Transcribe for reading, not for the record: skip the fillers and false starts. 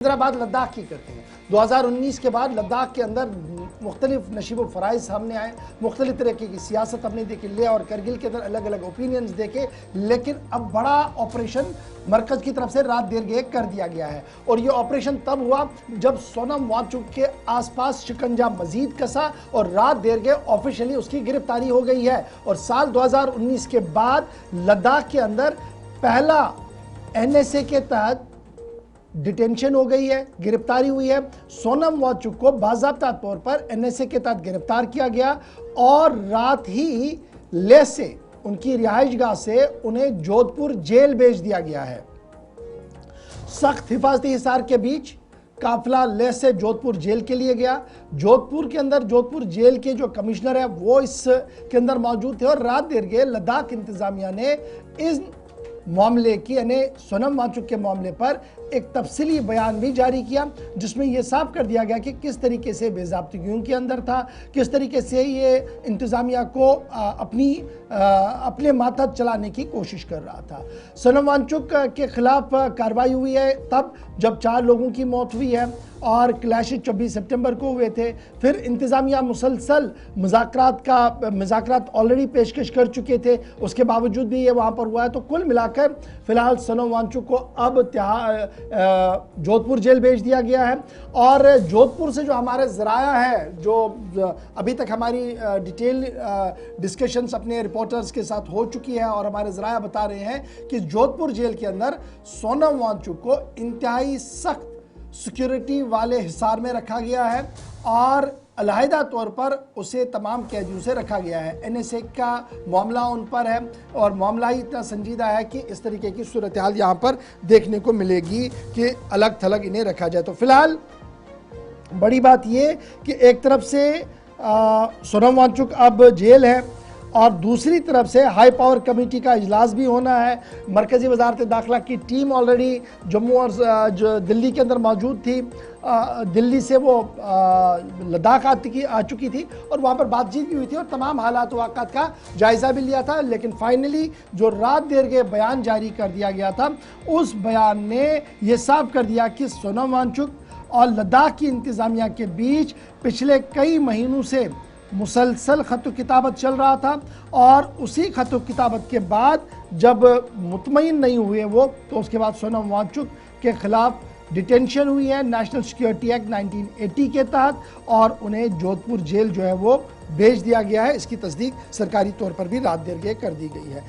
हैदराबाद लद्दाख की करते हैं। 2019 के बाद लद्दाख के अंदर मुख्तलिफ नशीब फ़राइज़ सामने आए, मुख्तलिफ तरीके की सियासत हमने देखी, ले और करगिल के अंदर अलग अलग ओपिनियंस देखे, लेकिन अब बड़ा ऑपरेशन मरकज़ की तरफ से रात देर गए कर दिया गया है। और ये ऑपरेशन तब हुआ जब सोनम वांगचुक के आसपास शिकंजा मजीद कसा और रात देर गए ऑफिशियली उसकी गिरफ्तारी हो गई है। और साल 2019 के बाद लद्दाख के अंदर पहला NSA के तहत डिटेंशन हो गई है, गिरफ्तारी हुई है। सोनम वांगचुक को बाज़ाब्ता तौर पर NSA के तहत गिरफ्तार किया गया और रात ही लेह से उनकी रिहाइशगाह से उन्हें जोधपुर जेल भेज दिया गया है। सख्त हिफाजती हिसार के बीच काफिला लेह से जोधपुर जेल के लिए गया। जोधपुर के अंदर जोधपुर जेल के जो कमिश्नर है वो इस के अंदर मौजूद थे और रात देर गए लद्दाख इंतजामिया ने इस मामले की यानी सोनम वांगचुक के मामले पर एक तफसीली बयान भी जारी किया, जिसमें यह साफ कर दिया गया कि किस तरीके से बेज़ाब्तगियों के अंदर था, किस तरीके से ये इंतज़ामिया को अपने मातहत चलाने की कोशिश कर रहा था। सोनम वांगचुक के खिलाफ कार्रवाई हुई है तब जब 4 लोगों की मौत हुई है और क्लैशेस 24 सितंबर को हुए थे। फिर इंतज़ामिया मुसलसल मुज़ाकरात ऑलरेडी पेशकश कर चुके थे, उसके बावजूद भी ये वहाँ पर हुआ है। तो कुल मिलाकर फ़िलहाल सोनम वांगचुक को अब जोधपुर जेल भेज दिया गया है। और जोधपुर से जो हमारे ज़राया है, जो अभी तक हमारी डिटेल डिस्कशंस अपने रिपोर्टर्स के साथ हो चुकी है और हमारे ज़राया बता रहे हैं कि जोधपुर जेल के अंदर सोनम वांगचुक को इंतहाई सख्त सिक्योरिटी वाले हिसार में रखा गया है और अलहदा तौर पर उसे तमाम कैदियों से रखा गया है। NSA का मामला उन पर है और मामला ही इतना संजीदा है कि इस तरीके की सूरत हाल यहाँ पर देखने को मिलेगी कि अलग थलग इन्हें रखा जाए। तो फिलहाल बड़ी बात ये कि एक तरफ से सोनम वांगचुक अब जेल है और दूसरी तरफ से हाई पावर कमेटी का इजलास भी होना है। मरकज़ी वजारत दाखिला की टीम ऑलरेडी जम्मू और जो दिल्ली के अंदर मौजूद थी, दिल्ली से वो लद्दाख आ चुकी थी और वहाँ पर बातचीत भी हुई थी और तमाम हालात वाक़ात का जायज़ा भी लिया था। लेकिन फाइनली जो रात देर के बयान जारी कर दिया गया था, उस बयान ने ये साफ कर दिया कि सोनम वांगचुक और लद्दाख की इंतज़ामिया के बीच पिछले कई महीनों से मुसलसल ख़त किताबत चल रहा था और उसी ख़त किताबत के बाद जब मुतमईन नहीं हुए वो, तो उसके बाद सोनम वांगचुक के ख़िलाफ़ डिटेंशन हुई है नेशनल सिक्योरिटी एक्ट 1980 के तहत और उन्हें जोधपुर जेल जो है वो भेज दिया गया है। इसकी तस्दीक सरकारी तौर पर भी रात देर गए कर दी गई है।